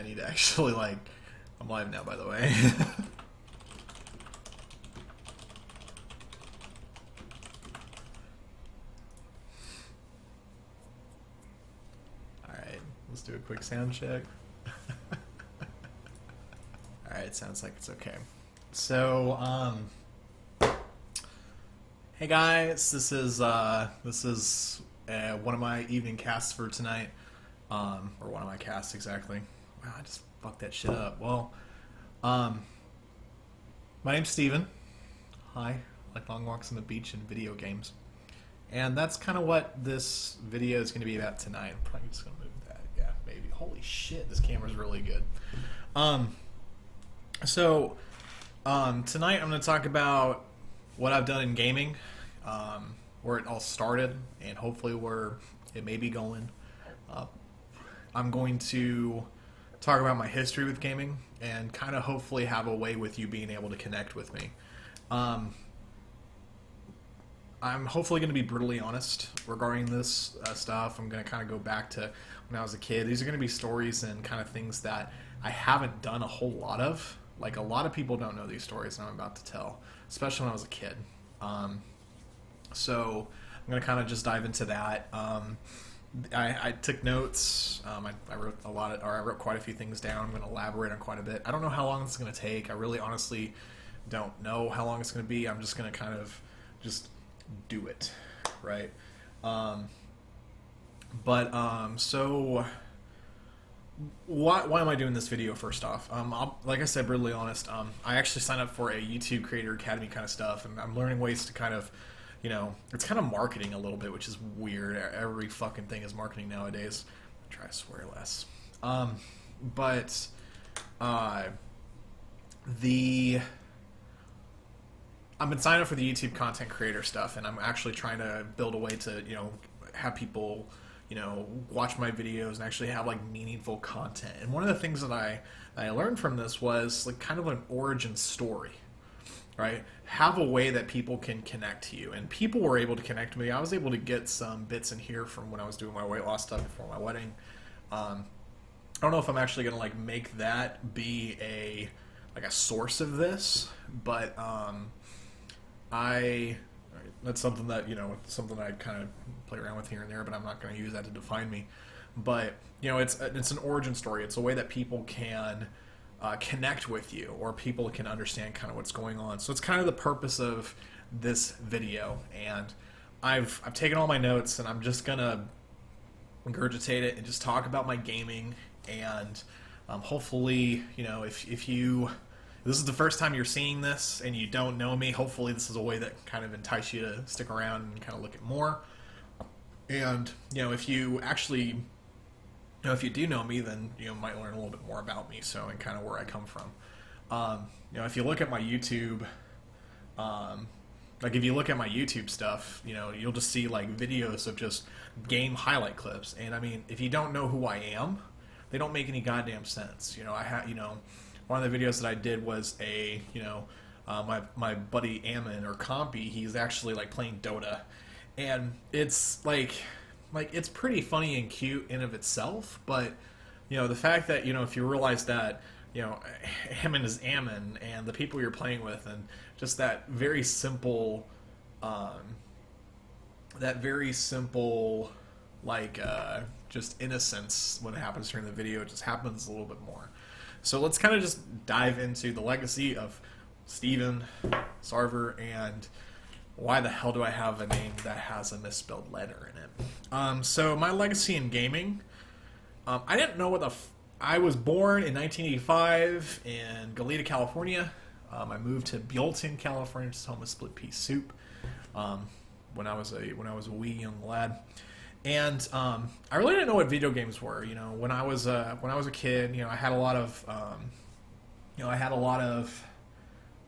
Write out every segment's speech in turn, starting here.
I need to actually, like... I'm live now, by the way. Alright, let's do a quick sound check. Alright, sounds like it's okay. So, hey guys, this is one of my evening casts for tonight. Or one of my casts, exactly. Wow, I just fucked that shit up. Well, my name's Steven. Hi, I like long walks on the beach and video games. And that's kind of what this video is going to be about tonight. I'm probably just going to move that. Yeah, maybe. Holy shit, this camera's really good. Tonight I'm going to talk about what I've done in gaming, where it all started, and hopefully where it may be going. I'm going to talk about my history with gaming and kind of hopefully have a way with you being able to connect with me. I'm hopefully going to be brutally honest regarding this stuff. I'm going to kind of go back to when I was a kid. These are going to be stories and kind of things that I haven't done a whole lot of. Like, a lot of people don't know these stories that I'm about to tell, especially when I was a kid. So I'm going to kind of just dive into that. I took notes. I wrote I wrote quite a few things down. I'm going to elaborate on quite a bit. I don't know how long this is going to take. I really honestly don't know how long it's going to be. I'm just going to kind of just do it, right? So why am I doing this video first off? Like I said, brutally honest, I actually signed up for a YouTube Creator Academy kind of stuff, and I'm learning ways to kind of, you know, it's kind of marketing a little bit, which is weird. Every fucking thing is marketing nowadays. Try to swear less. I've been signing up for the YouTube content creator stuff, and I'm actually trying to build a way to, you know, have people, you know, watch my videos and actually have, like, meaningful content. And one of the things that I learned from this was, like, kind of an origin story, right? Have a way that people can connect to you. And people were able to connect to me. I was able to get some bits in here from when I was doing my weight loss stuff before my wedding. I don't know if I'm actually going to, like, make that be a source of this, but that's something that, you know, something I kind of play around with here and there, but I'm not going to use that to define me. But, you know, it's an origin story. It's a way that people can connect with you, or people can understand kind of what's going on. So it's kind of the purpose of this video. And I've taken all my notes, and I'm just going to regurgitate it and just talk about my gaming. And hopefully, you know, if this is the first time you're seeing this and you don't know me, hopefully this is a way that kind of entice you to stick around and kind of look at more. And, you know, if you actually, you know, if you do know me, then you might learn a little bit more about me, so, and kind of where I come from. You know, if you look at my YouTube, like if you look at my YouTube stuff, you know, you'll just see like videos of just game highlight clips. And I mean, if you don't know who I am, they don't make any goddamn sense. You know, one of the videos that I did was my buddy Ammon, or Compy, he's actually like playing Dota, and it's like it's pretty funny and cute in of itself, but you know, the fact that, you know, if you realize that, you know, Ammon is Ammon, and the people you're playing with, and just that very simple like just innocence when it happens during the video, it just happens a little bit more. So let's kind of just dive into the legacy of Steven Sarver, and why the hell do I have a name that has a misspelled letter in it? So my legacy in gaming, I didn't know what I was born in 1985 in Goleta, California. I moved to Buellton, California, just home of Split Pea Soup, when I was a wee young lad. And I really didn't know what video games were. You know, when I was a kid, you know, I had a lot of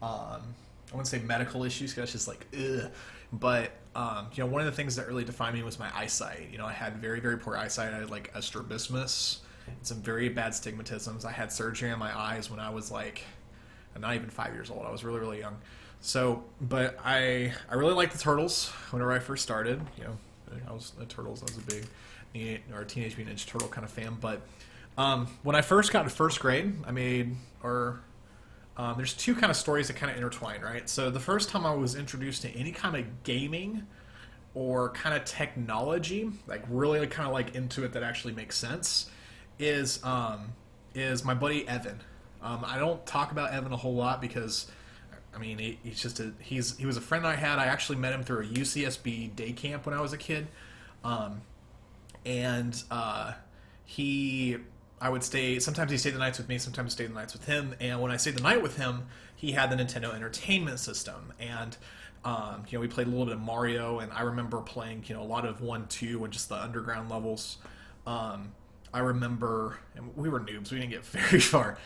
I wouldn't say medical issues, because that's just like ugh. But you know, one of the things that really defined me was my eyesight. You know, I had very, very poor eyesight. I had like strabismus and some very bad stigmatisms. I had surgery on my eyes when I was like not even 5 years old. I was really, really young. So, but I really liked the Turtles whenever I first started. You know, I was a Turtles. I was a big Teenage Mutant Ninja Turtle kind of fan. But When I first got to first grade, I made, or there's two kind of stories that kind of intertwine, right? So the first time I was introduced to any kind of gaming or kind of technology, like really kind of like into it that actually makes sense, is is my buddy Evan. I don't talk about Evan a whole lot because, I mean, he's just he was a friend I had. I actually met him through a UCSB day camp when I was a kid, um, and he I would stay. Sometimes he stayed the nights with me. Sometimes I stayed the nights with him. And when I stayed the night with him, he had the Nintendo Entertainment System, and we played a little bit of Mario. And I remember playing, a lot of 1, 2, and just the underground levels. Um, I remember, and we were noobs. We didn't get very far.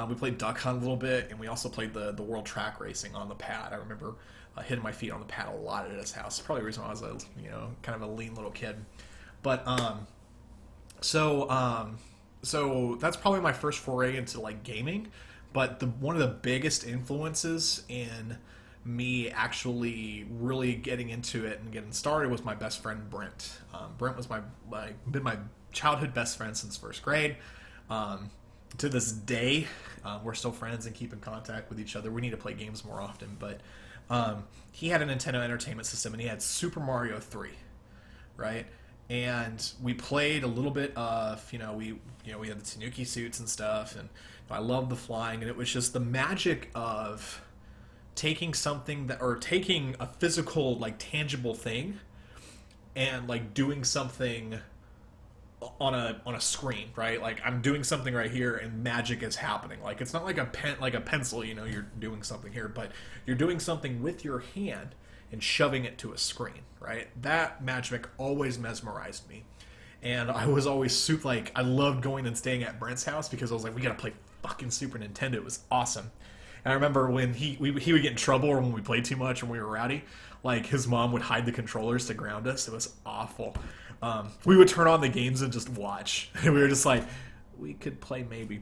We played Duck Hunt a little bit, and we also played the World Track Racing on the pad. I remember hitting my feet on the pad a lot at his house. Probably the reason why I was a kind of a lean little kid. But so so that's probably my first foray into like gaming. But one of the biggest influences in me actually really getting into it and getting started was my best friend Brent. Brent was been my childhood best friend since first grade. To this day, we're still friends and keep in contact with each other. We need to play games more often, but he had a Nintendo Entertainment System and he had Super Mario 3, right? And we played a little bit of, we had the Tanuki suits and stuff, and I loved the flying, and it was just the magic of taking something or taking a physical, like tangible thing, and like doing something on a screen, right? Like I'm doing something right here and magic is happening. Like it's not like a pencil, you're doing something here, but you're doing something with your hand and shoving it to a screen, right? That magic always mesmerized me. And I was always I loved going and staying at Brent's house because I was like, we gotta play fucking Super Nintendo. It was awesome. And I remember when he would get in trouble or when we played too much and we were rowdy, like his mom would hide the controllers to ground us. It was awful. We would turn on the games and just watch. And we were just like, we could play maybe.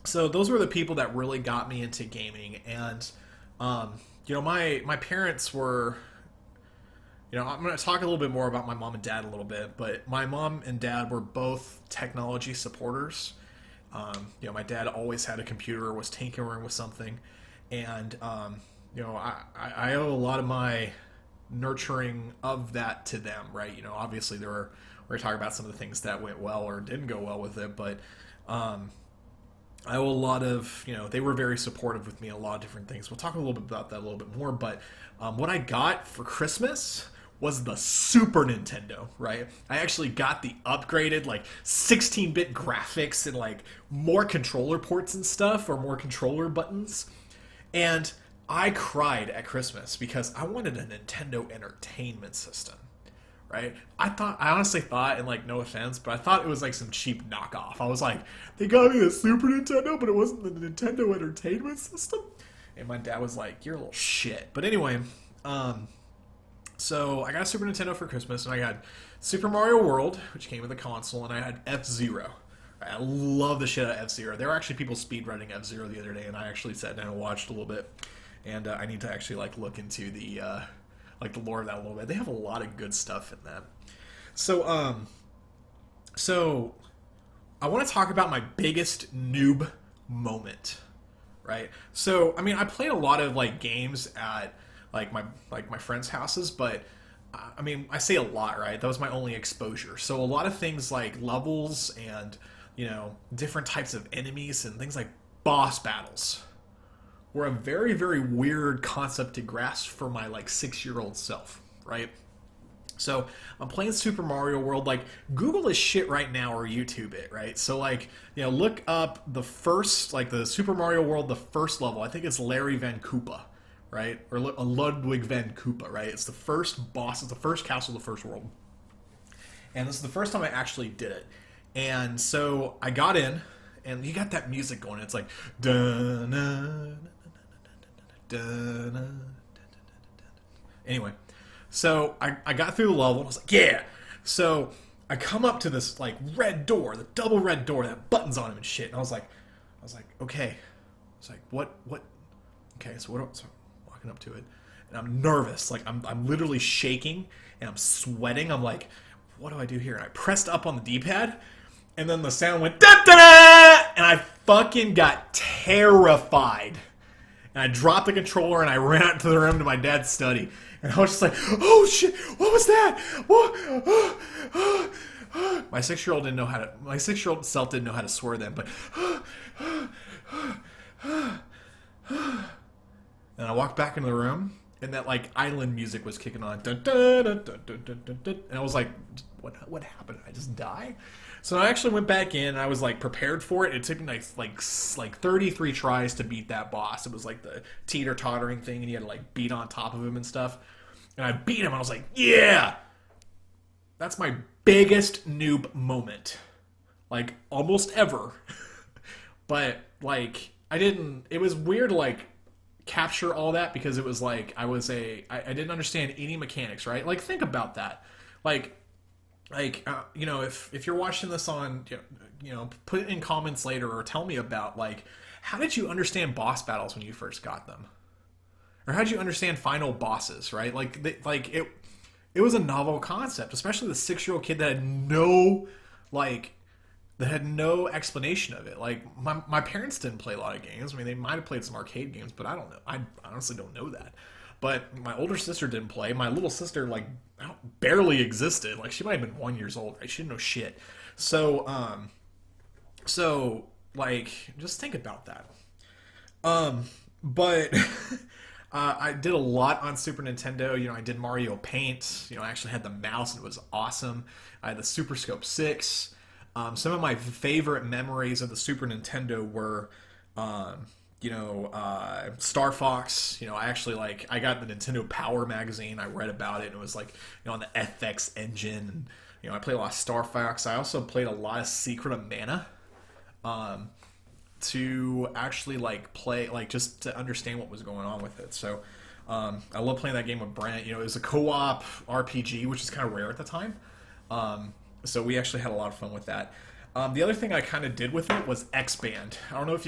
So those were the people that really got me into gaming. And, my parents were, I'm going to talk a little bit more about my mom and dad a little bit, but my mom and dad were both technology supporters. My dad always had a computer or was tinkering with something. And, I owe a lot of my nurturing of that to them, right? Obviously we're talking about some of the things that went well or didn't go well with it, but I owe a lot of, they were very supportive with me in a lot of different things. We'll talk a little bit about that a little bit more, but what I got for Christmas was the Super Nintendo, right? I actually got the upgraded, like, 16-bit graphics and, like, more controller ports and stuff, or more controller buttons. And I cried at Christmas because I wanted a Nintendo Entertainment System, right? I honestly thought, and like, no offense, but I thought it was like some cheap knockoff. I was like, they got me the Super Nintendo, but it wasn't the Nintendo Entertainment System? And my dad was like, you're a little shit. But anyway, so I got a Super Nintendo for Christmas, and I got Super Mario World, which came with the console, and I had F-Zero. I love the shit out of F-Zero. There were actually people speedrunning F-Zero the other day, and I actually sat down and watched a little bit. And I need to actually like look into the lore of that a little bit. They have a lot of good stuff in that. So I want to talk about my biggest noob moment, right? So I mean, I played a lot of like games at my friends' houses, but I mean, I say a lot, right? That was my only exposure. So a lot of things like levels and different types of enemies and things like boss battles were a very, very weird concept to grasp for my like 6-year-old self, right? So I'm playing Super Mario World. Like, Google this shit right now or YouTube it, right? So like, look up the first, like the Super Mario World, the first level. I think it's Larry Van Koopa, right? Or Ludwig Van Koopa, right? It's the first boss. It's the first castle of the first world. And this is the first time I actually did it. And so I got in, and you got that music going. It's like, anyway, so I got through the level and I was like, yeah. So I come up to this like red door, the double red door that had buttons on them and shit. And I was like, okay. It's like, what? Okay, so I'm walking up to it, and I'm nervous. Like I'm literally shaking and I'm sweating. I'm like, what do I do here? And I pressed up on the D-pad, and then the sound went da da da, and I fucking got terrified. And I dropped the controller and I ran out to the room to my dad's study. And I was just like, oh shit, what was that? What? My 6-year-old didn't know how to. My 6-year-old self didn't know how to swear then, but. And I walked back into the room, and that like island music was kicking on. Dun, dun, dun, dun, dun, dun, dun, dun. And I was like, what happened? Did I just die? So I actually went back in, and I was like prepared for it. It took me like 33 tries to beat that boss. It was like the teeter-tottering thing, and you had to like beat on top of him and stuff. And I beat him, and I was like, yeah! That's my biggest noob moment. Like, almost ever. But, like, it was weird to, like, capture all that because it was like, I didn't understand any mechanics, right? Like, think about that. Like, you know, if you're watching this on, you know, put it in comments later or tell me about, like, how did you understand boss battles when you first got them? Or how did you understand final bosses, right? It was a novel concept, especially the 6-year-old kid that had no, like, that had no explanation of it. Like, my parents didn't play a lot of games. I mean, they might have played some arcade games, but I don't know. I honestly don't know that. But my older sister didn't play. My little sister, like, barely existed. Like, she might have been 1 year old. Right? She didn't know shit. So, like, just think about that. But I did a lot on Super Nintendo. You know, I did Mario Paint. You know, I actually had the mouse, and it was awesome. I had the Super Scope 6. Some of my favorite memories of the Super Nintendo were, Star Fox. You know, I got the Nintendo Power magazine. I read about it, and it was like, you know, on the FX engine. And, you know, I played a lot of Star Fox. I also played a lot of Secret of Mana, to actually like play, like just to understand what was going on with it. So, I love playing that game with Brent. You know, it was a co-op RPG, which is kind of rare at the time. So we actually had a lot of fun with that. The other thing I kind of did with it was X-Band. I don't know if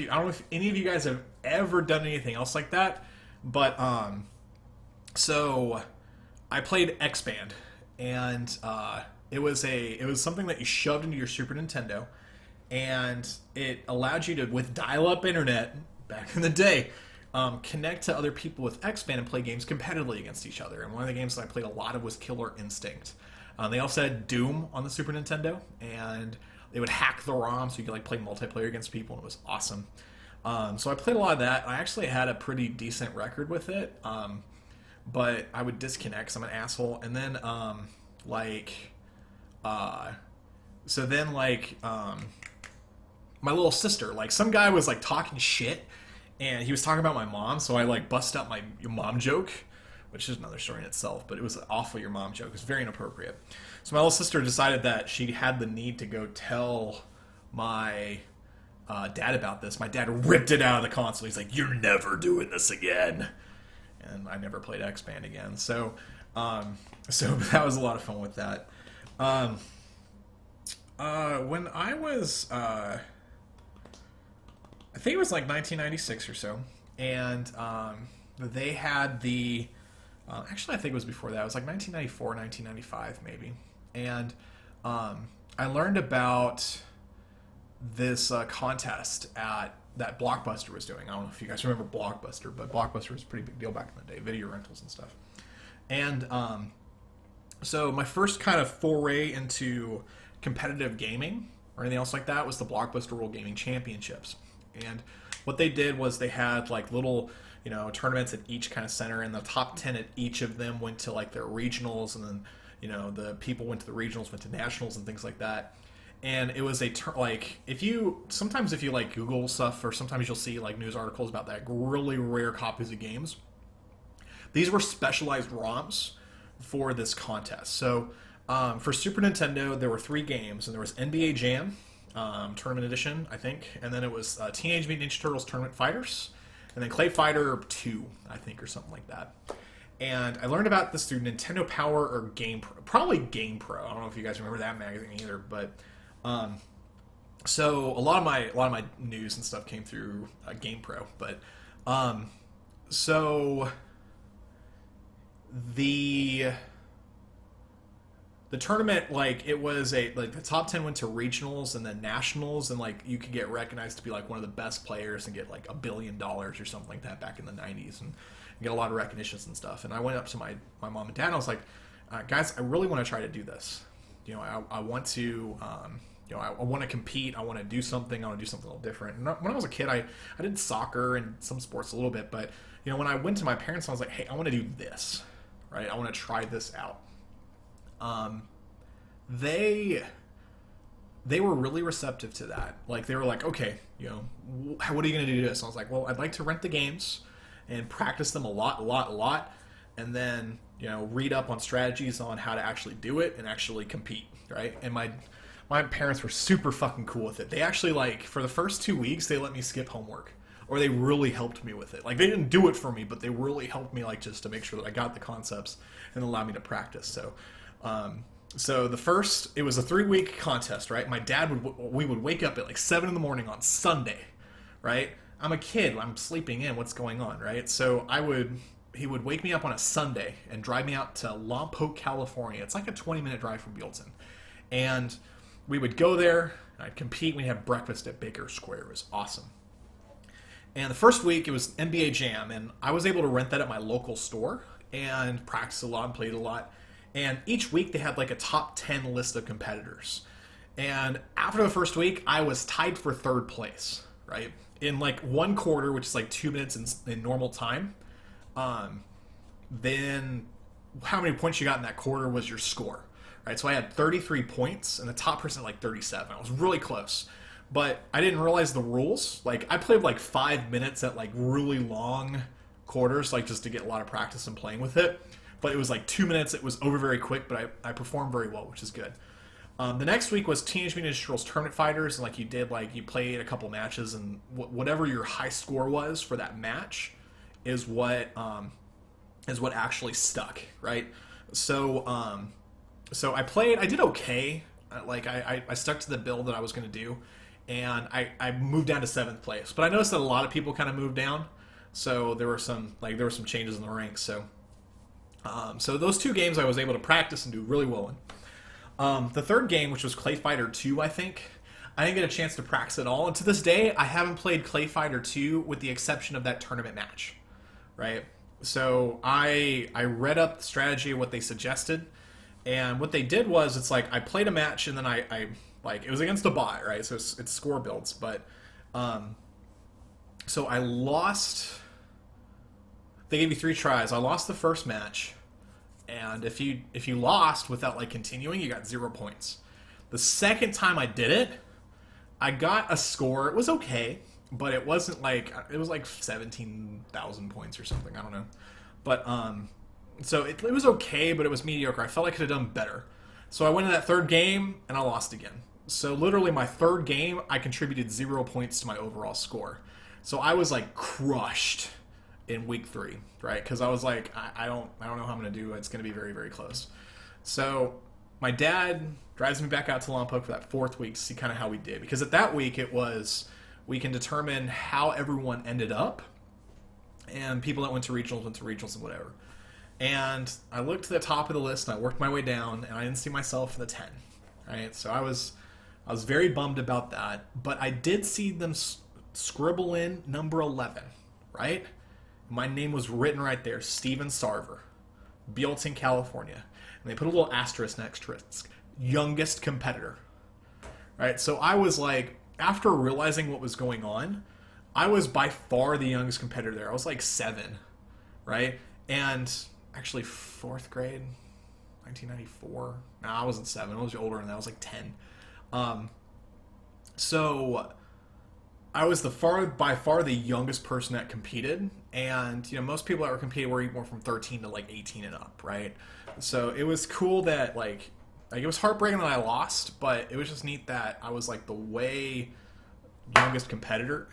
any of you guys have ever done anything else like that, but so I played X-Band, and it was something that you shoved into your Super Nintendo, and it allowed you to, with dial-up internet back in the day, connect to other people with X-Band and play games competitively against each other. And one of the games that I played a lot of was Killer Instinct. They also had Doom on the Super Nintendo, and they would hack the ROM so you could like play multiplayer against people, and it was awesome. So I played a lot of that. I actually had a pretty decent record with it, but I would disconnect because I'm an asshole. And then, my little sister, like, some guy was like talking shit, and he was talking about my mom, so I like bust out my mom joke, which is another story in itself, but it was awful. Your mom joke. It was very inappropriate. So my little sister decided that she had the need to go tell my dad about this. My dad ripped it out of the console. He's like, "You're never doing this again." And I never played X-Band again. So that was a lot of fun with that. When I was, I think it was like 1996 or so, and they had the... actually, I think it was before that. It was like 1994, 1995, maybe. And I learned about this contest that Blockbuster was doing. I don't know if you guys remember Blockbuster, but Blockbuster was a pretty big deal back in the day, video rentals and stuff. And so my first kind of foray into competitive gaming or anything else like that was the Blockbuster World Gaming Championships. And what they did was they had like little, you know, tournaments at each kind of center, and the top 10 at each of them went to like their regionals, and then, you know, the people went to the regionals, went to nationals and things like that. And it was like, if you like Google stuff, or sometimes you'll see like news articles about that really rare copies of games. These were specialized ROMs for this contest. So for Super Nintendo, there were 3 games, and there was NBA Jam Tournament Edition, I think, and then it was Teenage Mutant Ninja Turtles Tournament Fighters, and then Clay Fighter 2, I think, or something like that. And I learned about this through Nintendo Power or GamePro, probably GamePro. I don't know if you guys remember that magazine either, but so a lot of my news and stuff came through GamePro. But so the the tournament, like it was the top 10 went to regionals and then nationals, and like you could get recognized to be like one of the best players and get like $1 billion or something like that back in the 90s, and get a lot of recognitions and stuff. And I went up to my mom and dad and I was like, guys, I really want to try to do this. I want to I want to compete. I want to do something. I want to do something a little different. And when I was a kid, I did soccer and some sports a little bit, but when I went to my parents, I was like, hey, I want to do this, right? I want to try this out. They were really receptive to that. Like they were like, okay, what are you going to do this? And I was like, well, I'd like to rent the games and practice them a lot, and then read up on strategies on how to actually do it and actually compete, right? And my parents were super fucking cool with it. They actually, like, for the first 2 weeks, they let me skip homework, or they really helped me with it. Like, they didn't do it for me, but they really helped me, like, just to make sure that I got the concepts and allow me to practice. So it was a 3-week contest, right? My dad we would wake up at like 7 in the morning on Sunday, right? I'm a kid, I'm sleeping in, what's going on, right? So he would wake me up on a Sunday and drive me out to Lompoc, California. It's like a 20-minute drive from Buellton. And we would go there, I'd compete, we'd have breakfast at Baker Square. It was awesome. And the first week, it was NBA Jam, and I was able to rent that at my local store and practice a lot and played a lot. And each week, they had like a top 10 list of competitors. And after the first week, I was tied for third place, right? In like one quarter, which is like 2 minutes in normal time. Then how many points you got in that quarter was your score, right? So I had 33 points, and the top person had like 37. I was really close, but I didn't realize the rules. Like I played like 5 minutes at like really long quarters, like just to get a lot of practice and playing with it. But it was like 2 minutes. It was over very quick, but I performed very well, which is good. The next week was Teenage Mutant Ninja Turtles Tournament Fighters, and like you played a couple matches, and whatever your high score was for that match is what actually stuck, right? So I did okay. Like I stuck to the build that I was going to do, and I moved down to 7th place. But I noticed that a lot of people kind of moved down, so there were some changes in the ranks. So those 2 games I was able to practice and do really well in. The third game, which was Clay Fighter 2, I didn't get a chance to practice at all. And to this day, I haven't played Clay Fighter 2 with the exception of that tournament match, right? So I read up the strategy of what they suggested, and what they did was, it's like I played a match, and then I it was against a bot, right? So it's score builds, but so I lost. They gave you 3 tries. I lost the first match. And if you lost without like continuing, you got 0 points. The second time I did it, I got a score. It was okay, but it wasn't like, it was like 17,000 points or something. I don't know. But so it was okay, but it was mediocre. I felt I could have done better. So I went in that third game and I lost again. So literally my third game, I contributed 0 points to my overall score. So I was like crushed in week 3, right? Because I was like, I don't know how I'm going to do it. It's going to be very, very close. So my dad drives me back out to Lompoc for that 4th week to see kind of how we did. Because at that week, it was, we can determine how everyone ended up. And people that went to regionals and whatever. And I looked to the top of the list and I worked my way down, and I didn't see myself in the 10, right? So I was very bummed about that. But I did see them scribble in number 11, right? My name was written right there, Steven Sarver, Buellton, California. And they put a little asterisk next to it, youngest competitor, right? So I was like, after realizing what was going on, I was by far the youngest competitor there. I was like 7, right? And actually 4th grade, 1994. No, I wasn't 7. I was older than that. I was like 10. So I was by far the youngest person that competed, and most people that were competing were more from 13 to like 18 and up, right? So it was cool that like it was heartbreaking that I lost, but it was just neat that I was like the way youngest competitor,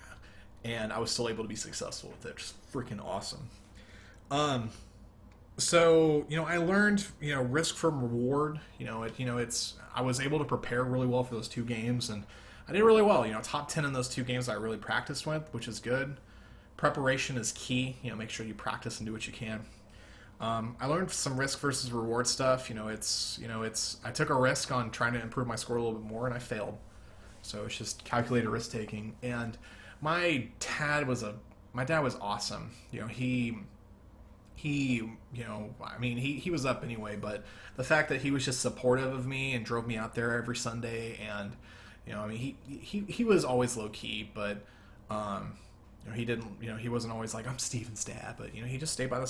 and I was still able to be successful with it. Just freaking awesome. So I learned risk from reward. I was able to prepare really well for those 2 games, and I did really well. Top 10 in those 2 games I really practiced with, which is good. Preparation is key. Make sure you practice and do what you can. I learned some risk versus reward stuff. I took a risk on trying to improve my score a little bit more, and I failed. So it's just calculated risk taking. And my dad was awesome. He was up anyway, but the fact that he was just supportive of me and drove me out there every Sunday, and he was always low key, but he didn't, he wasn't always like, I'm Steven's dad, but he just stayed by the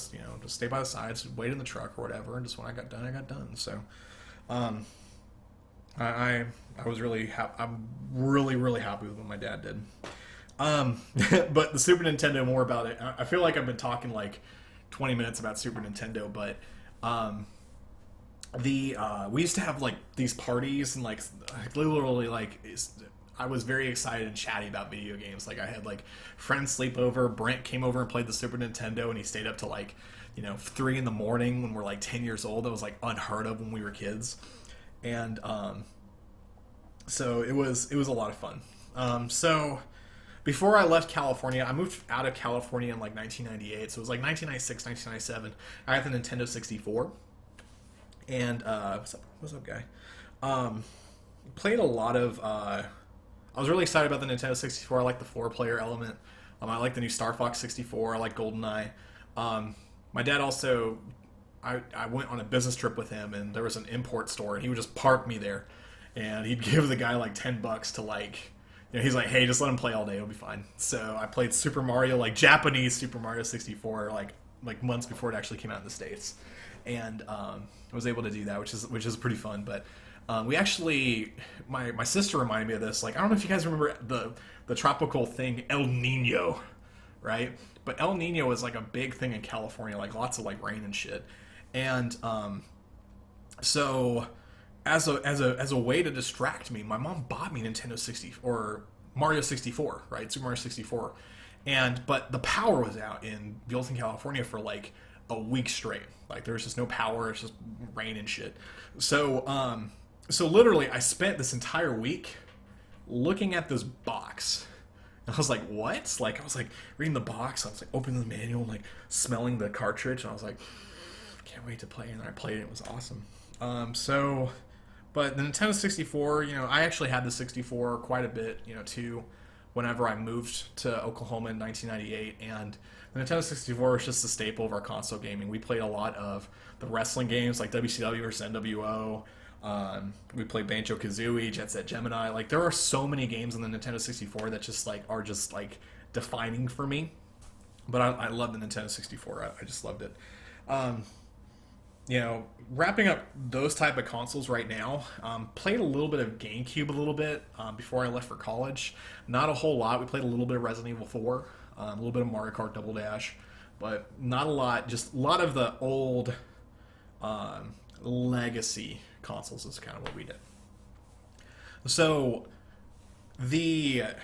sides, wait in the truck or whatever, and just when I got done. So, I was I'm really really happy with what my dad did. But the Super Nintendo, more about it. I feel like I've been talking like 20 minutes about Super Nintendo, but we used to have like these parties and like literally like I was very excited and chatty about video games. Like I had like friends sleep over. Brent came over and played the Super Nintendo, and he stayed up to like 3 in the morning when we're like 10 years old. That was like unheard of when we were kids, and so it was a lot of fun. So before I left California, I moved out of California in like 1998. So it was like 1996, 1997. I had the Nintendo 64. And what's up, guy? Played a lot of. I was really excited about the Nintendo 64. I like the 4-player element. I like the new Star Fox 64. I like GoldenEye. My dad also. I went on a business trip with him, and there was an import store, and he would just park me there, and he'd give the guy like $10 to like. He's like, hey, just let him play all day, it'll be fine. So I played Super Mario, like Japanese Super Mario 64, like months before it actually came out in the States, and I was able to do that, which is pretty fun. But we actually, my sister reminded me of this. Like, I don't know if you guys remember the tropical thing El Nino, right? But El Nino was like a big thing in California, like lots of like rain and shit, and so. As a way to distract me, my mom bought me Nintendo 60 or Mario 64, right? Super Mario 64. But the power was out in Buellton, California for like a week straight. Like there was just no power, it's just rain and shit. So literally I spent this entire week looking at this box. And I was like, what? Like I was like reading the box, I was like opening the manual, like smelling the cartridge, and I was like, can't wait to play. And I played it, it was awesome. But the Nintendo 64, I actually had the 64 quite a bit, too, whenever I moved to Oklahoma in 1998. And the Nintendo 64 was just a staple of our console gaming. We played a lot of the wrestling games like WCW versus NWO. We played Banjo-Kazooie, Jet Set Gemini. Like, there are so many games on the Nintendo 64 that just, like, are just, like, defining for me. But I love the Nintendo 64. I just loved it. Wrapping up those type of consoles right now, played a little bit of GameCube a little bit before I left for college. Not a whole lot. We played a little bit of Resident Evil 4, a little bit of Mario Kart Double Dash, but not a lot. Just a lot of the old legacy consoles is kind of what we did. So I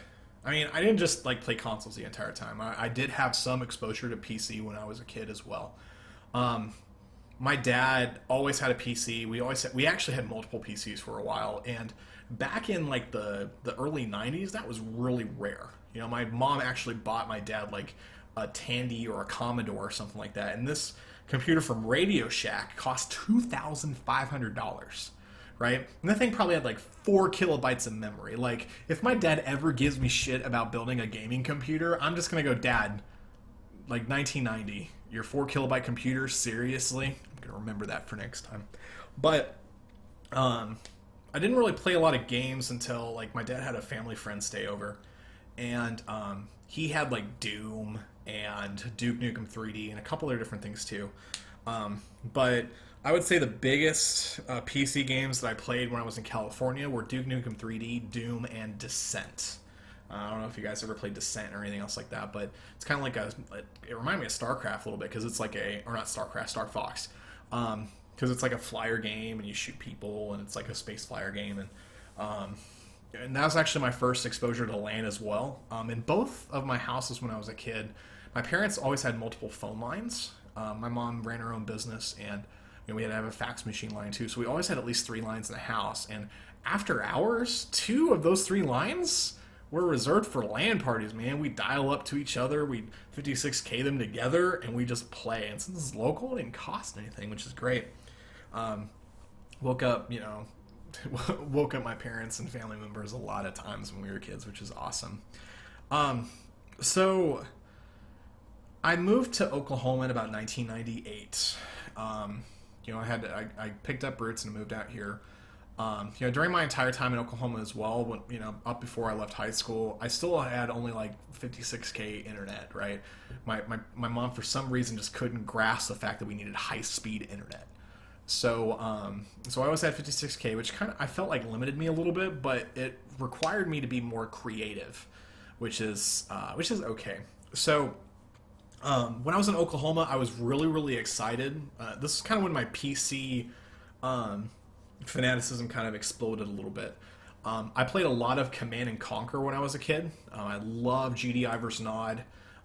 didn't just like play consoles the entire time. I did have some exposure to PC when I was a kid as well. My dad always had a PC. We actually had multiple PCs for a while, and back in like the early 90s, that was really rare. My mom actually bought my dad like a Tandy or a Commodore or something like that, and this computer from Radio Shack cost $2,500, right? And that thing probably had like 4 kilobytes of memory. Like, if my dad ever gives me shit about building a gaming computer, I'm just gonna go, Dad, like 1990, your 4 kilobyte computer, seriously? I'm gonna remember that for next time. But I didn't really play a lot of games until like my dad had a family friend stay over, and he had like Doom and Duke Nukem 3D and a couple other different things too. But I would say the biggest PC games that I played when I was in California were Duke Nukem 3D, Doom, and Descent. I don't know if you guys ever played Descent or anything else like that, but it's kind of like it reminded me of StarCraft a little bit, because it's like or not StarCraft, Star Fox, because it's like a flyer game and you shoot people, and it's like a space flyer game, and that was actually my first exposure to LAN as well. In both of my houses when I was a kid, my parents always had multiple phone lines. My mom ran her own business, and we had to have a fax machine line too, so we always had at least 3 lines in the house, and after hours, 2 of those 3 lines were reserved for LAN parties, man. We dial up to each other, we 56K them together, and we just play. And since it's local, it didn't cost anything, which is great. Um, woke up, woke up my parents and family members a lot of times when we were kids, which is awesome. Um, so I moved to Oklahoma in about 1998. I picked up roots and moved out here. During my entire time in Oklahoma as well, when, up before I left high school, I still had only like 56K internet, right? My mom, for some reason, just couldn't grasp the fact that we needed high speed internet. So I always had 56K, which kind of I felt like limited me a little bit, but it required me to be more creative, which is okay. So when I was in Oklahoma, I was really really excited. This is kind of when my PC um, fanaticism kind of exploded a little bit. I played a lot of Command and Conquer when I was a kid. I loved GDI versus Nod.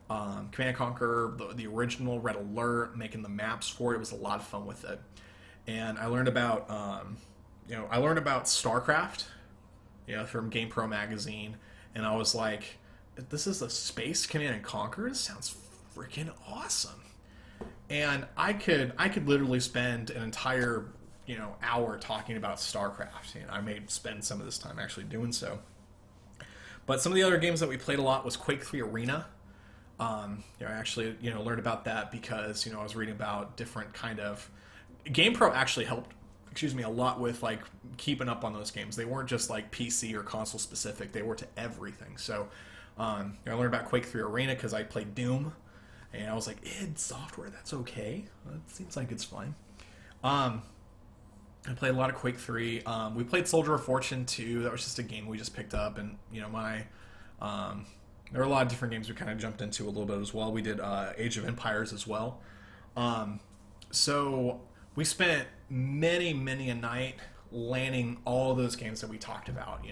Command and Conquer, the original Red Alert, making the maps for it was a lot of fun with it. And I learned about StarCraft, from GamePro magazine, and I was like, this is a space Command and Conquer. This sounds freaking awesome. And I could literally spend an entire hour talking about StarCraft. I may spend some of this time actually doing so. But some of the other games that we played a lot was Quake 3 Arena. I actually learned about that because I was reading about different kind of GamePro actually helped, a lot with like keeping up on those games. They weren't just like PC or console specific; they were to everything. So I learned about Quake 3 Arena because I played Doom, and I was like, id Software, that's okay. It seems like it's fine. Um, I played a lot of Quake 3. We played Soldier of Fortune 2. That was just a game we just picked up, and there were a lot of different games we kind of jumped into a little bit as well. We did Age of Empires as well. So we spent many, many a night landing all those games that we talked about.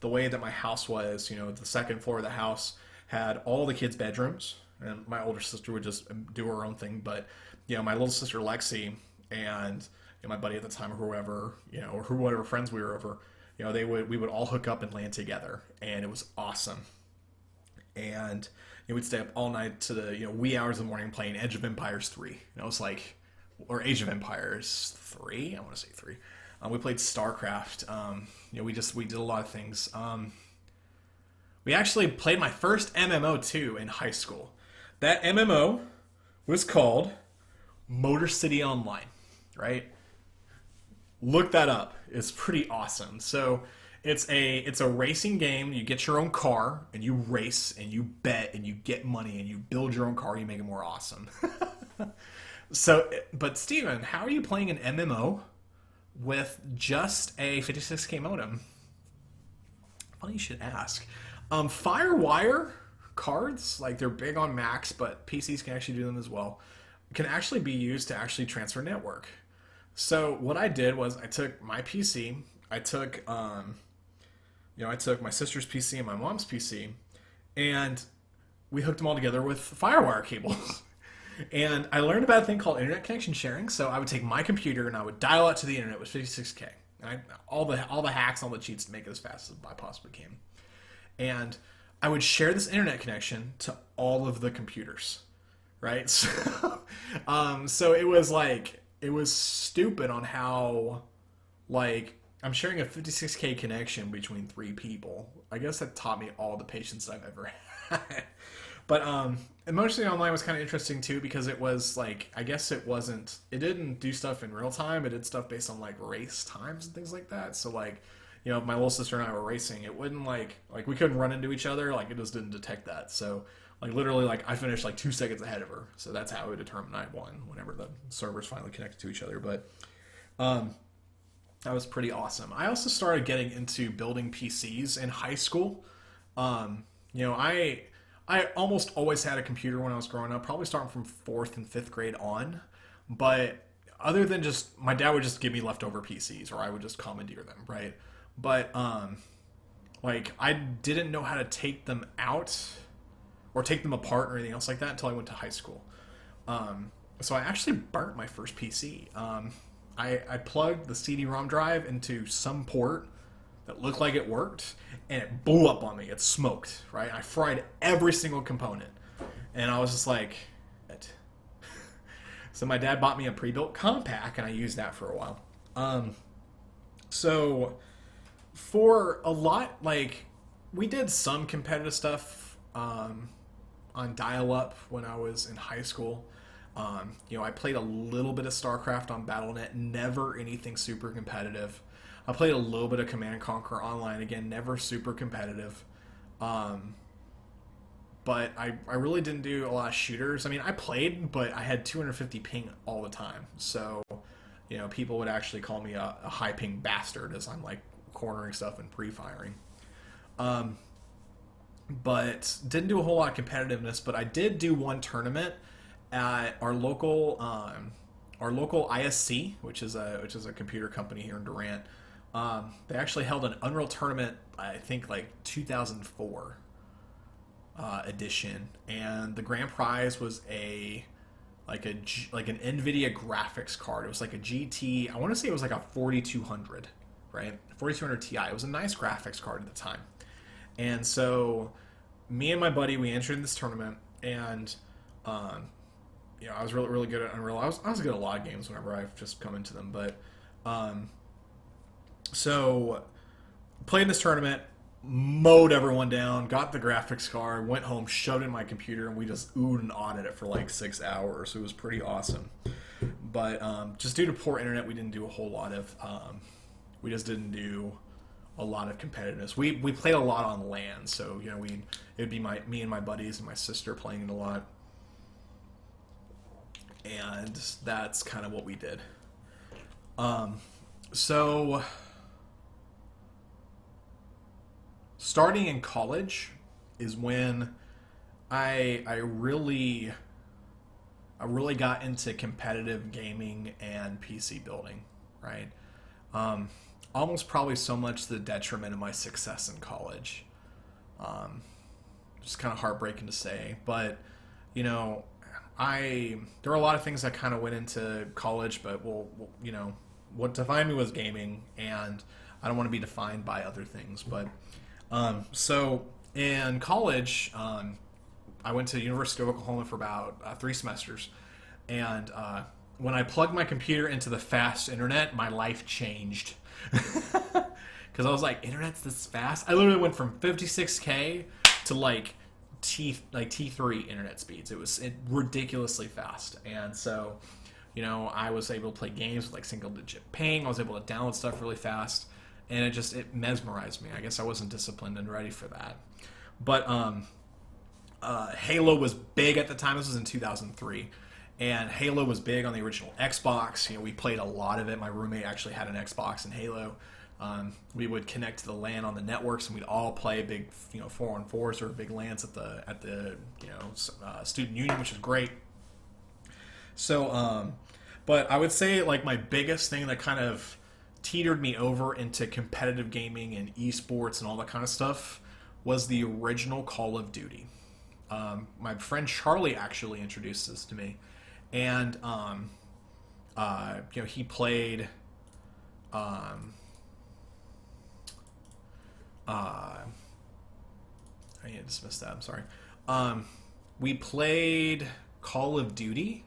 The way that my house was, the second floor of the house had all the kids' bedrooms, and my older sister would just do her own thing. But my little sister Lexi and my buddy at the time, or whoever, or whatever friends we were over, we would all hook up and land together, and it was awesome. And we'd stay up all night to the wee hours of the morning playing Edge of Empires 3. And I was like, or Age of Empires 3, I want to say 3. We played StarCraft. We did a lot of things. We actually played my first MMO too in high school. That MMO was called Motor City Online, right? Look that up. It's pretty awesome. So it's a racing game. You get your own car and you race and you bet and you get money and you build your own car. You make it more awesome. But Steven, how are you playing an MMO with just a 56K modem? Funny you should ask. Firewire cards, like they're big on Macs, but PCs can actually do them as well, can actually be used to actually transfer network. So what I did was I took my PC, I took my sister's PC and my mom's PC, and we hooked them all together with Firewire cables. And I learned about a thing called internet connection sharing. So I would take my computer and I would dial out to the internet with 56K. And all the hacks, all the cheats to make it as fast as I possibly can. And I would share this internet connection to all of the computers, right? So it was stupid on how, like, I'm sharing a 56K connection between 3 people. I guess that taught me all the patience I've ever had. But Emotionally Online was kind of interesting too because it was like, I guess it didn't do stuff in real time. It did stuff based on like race times and things like that. So like, if my little sister and I were racing, it wouldn't like we couldn't run into each other. Like it just didn't detect that. So like literally like I finished like 2 seconds ahead of her. So that's how it would determine I won whenever the servers finally connected to each other. But that was pretty awesome. I also started getting into building PCs in high school. I almost always had a computer when I was growing up, probably starting from 4th and 5th grade on. But other than just, my dad would just give me leftover PCs, or I would just commandeer them, right? But, I didn't know how to take them out or take them apart or anything else like that until I went to high school. So I actually burnt my first PC. I plugged the CD-ROM drive into some port that looked like it worked, and it blew up on me. It smoked, right? I fried every single component, and I was just like, it. So my dad bought me a pre-built Compaq, and I used that for a while. So for a lot, like, we did some competitive stuff on dial-up when I was in high school. I played a little bit of StarCraft on Battle.net, never anything super competitive. I played a little bit of Command and Conquer Online, again, never super competitive. But I really didn't do a lot of shooters. I mean, I played, but I had 250 ping all the time. So, people would actually call me a high ping bastard as I'm like cornering stuff and pre-firing. But didn't do a whole lot of competitiveness, but I did do one tournament at our local ISC, which is a computer company here in Durant. They actually held an Unreal tournament, I think like 2004 edition, and the grand prize was an NVIDIA graphics card. It was like a GT. I want to say it was like a 4200, right? 4200 Ti. It was a nice graphics card at the time. And so me and my buddy, we entered this tournament, and I was really, really good at Unreal. I was good at a lot of games whenever I've just come into them, but so played in this tournament, mowed everyone down, got the graphics card, went home, shoved it in my computer, and we just oohed and awed at it for like 6 hours. It was pretty awesome. But just due to poor internet, we didn't do a whole lot of we just didn't do a lot of competitiveness. We played a lot on LAN, so it would be me and my buddies and my sister playing it a lot, and that's kind of what we did. So starting in college is when I really got into competitive gaming and PC building, right? Almost probably so much to the detriment of my success in college. Just kind of heartbreaking to say, but there were a lot of things that kind of went into college, but what defined me was gaming, and I don't want to be defined by other things. But so in college, I went to the University of Oklahoma for about 3 semesters, and when I plugged my computer into the fast internet, my life changed. Because I was like, internet's this fast? I literally went from 56K to like T3 internet speeds. It was ridiculously fast. And so, I was able to play games with like single digit ping. I was able to download stuff really fast. And it mesmerized me. I guess I wasn't disciplined and ready for that. But Halo was big at the time. This was in 2003. And Halo was big on the original Xbox. We played a lot of it. My roommate actually had an Xbox and Halo. We would connect to the LAN on the networks, and we'd all play big, 4-on-4s or big LANs at the student union, which is great. So, but I would say like my biggest thing that kind of teetered me over into competitive gaming and esports and all that kind of stuff was the original Call of Duty. My friend Charlie actually introduced this to me. And he played I need to dismiss that, I'm sorry. We played Call of Duty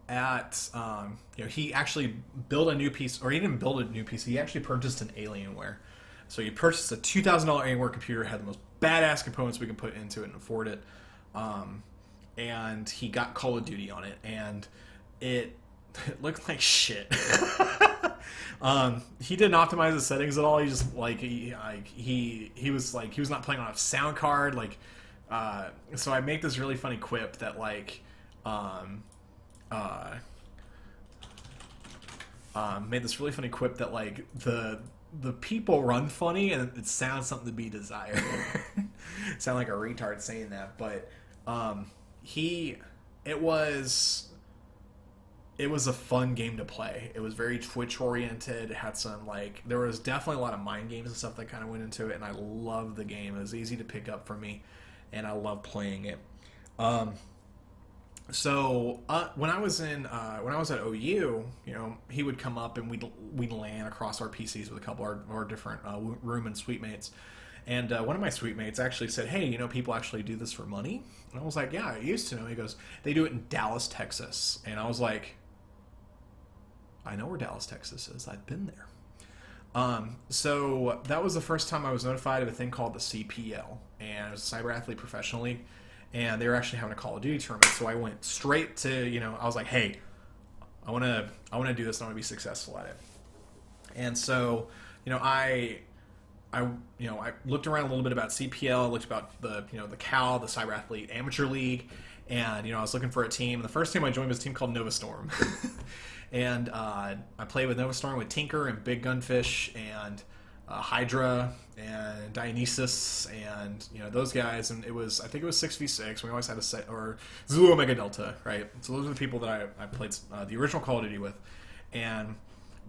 at he actually built a new piece, or he didn't build a new piece, he actually purchased an Alienware. So he purchased a $2,000 Alienware computer, had the most badass components we could put into it and afford it. And he got Call of Duty on it, and it looked like shit. He didn't optimize the settings at all. He just he was not playing on a sound card. So I make this really funny quip that the people run funny and it sounds something to be desired. Sound like a retard saying that, but it was a fun game to play. It was very Twitch oriented. It had some there was definitely a lot of mind games and stuff that kind of went into it, and I loved the game. It was easy to pick up for me, and I loved playing it. So when I was at OU, you know, he would come up and we'd LAN across our PCs with a couple of our different room and suite mates. And one of my suite mates actually said, "Hey, you know, people actually do this for money." And I was like, "Yeah, I used to know." He goes, "They do it in Dallas, Texas." And I was like, "I know where Dallas, Texas is. I've been there." So that was the first time I was notified of a thing called the CPL, and it was a Cyber Athlete Professional League, and they were actually having a Call of Duty tournament. So I went straight to, you know, I was like, "Hey, I want to do this. And I want to be successful at it." And so, you know, I looked around a little bit about CPL, looked about the, you know, the CAL, the Cyber Athlete Amateur League, and, you know, I was looking for a team. The first team I joined was a team called Nova Storm. And I played with Nova Storm with Tinker and Big Gunfish and Hydra and Dionysus and, you know, those guys. And I think it was 6v6. We always had a set, or Zulu Omega Delta, right? So those are the people that I played the original Call of Duty with, and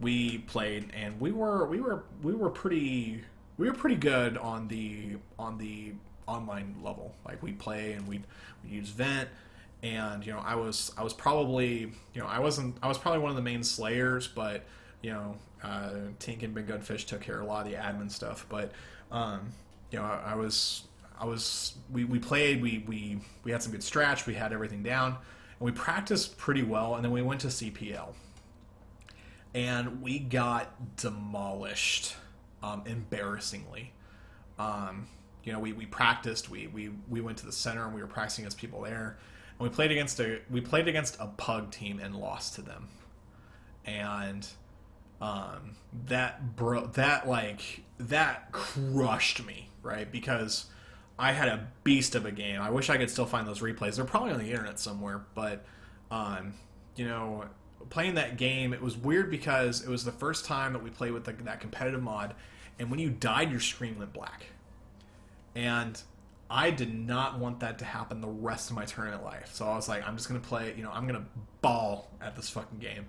we played, and we were pretty good on the online level. Like, we'd play and we'd use Vent. And, you know, I was probably, you know, I was probably one of the main slayers, but, you know, Tink and Big Gunfish took care of a lot of the admin stuff. But, you know, we played, we had some good stratch, we had everything down, and we practiced pretty well. And then we went to CPL, and we got demolished, embarrassingly. You know, we practiced, we went to the center and we were practicing against people there. And we played against a pug team and lost to them, and that crushed me, right? Because I had a beast of a game. I wish I could still find those replays. They're probably on the internet somewhere, but you know, playing that game, it was weird because it was the first time that we played with that competitive mod, and when you died, your screen went black, and I did not want that to happen the rest of my tournament life. So I was like, I'm just going to play, you know, I'm going to ball at this fucking game.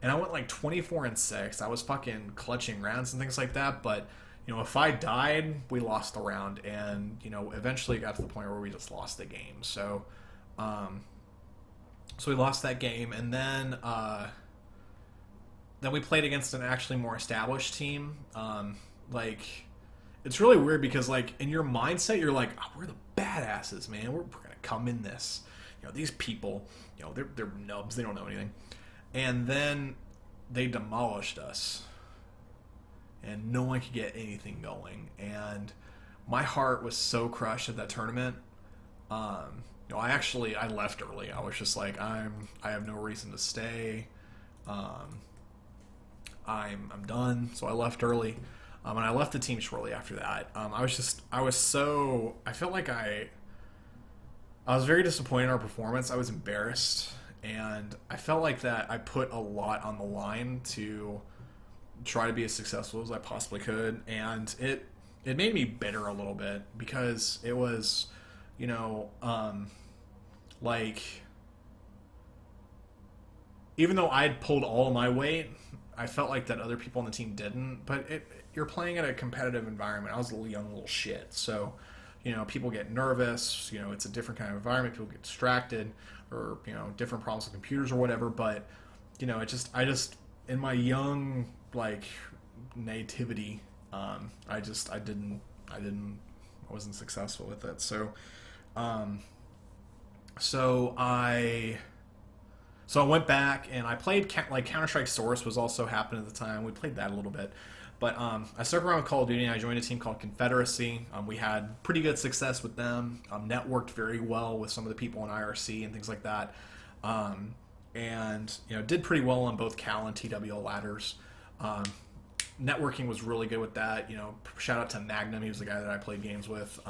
And I went like 24-6. I was fucking clutching rounds and things like that. But, you know, if I died, we lost the round. And, you know, eventually it got to the point where we just lost the game. So, we lost that game. And then we played against an actually more established team. It's really weird because, like, in your mindset, you're like, "Oh, we're the badasses, man. We're gonna come in this. You know, these people, you know, they're nubs. They don't know anything." And then they demolished us, and no one could get anything going. And my heart was so crushed at that tournament. You know, I left early. I was just like, I have no reason to stay. I'm done. So I left early. And I left the team shortly after that. I felt like I was very disappointed in our performance. I was embarrassed, and I felt like that I put a lot on the line to try to be as successful as I possibly could, and it made me bitter a little bit because it was, you know, like, even though I'd pulled all of my weight, I felt like that other people on the team didn't. But you're playing in a competitive environment. I was a little shit, so, you know, people get nervous. You know, it's a different kind of environment. People get distracted, or, you know, different problems with computers or whatever. But, you know, I just in my young, like, nativity, I wasn't successful with it. So, So I went back and I played, like, Counter-Strike Source was also happening at the time. We played that a little bit. But I stuck around with Call of Duty, and I joined a team called Confederacy. We had pretty good success with them. Networked very well with some of the people in IRC and things like that. And, you know, did pretty well on both Cal and TWL ladders. Networking was really good with that. You know, shout out to Magnum. He was the guy that I played games with.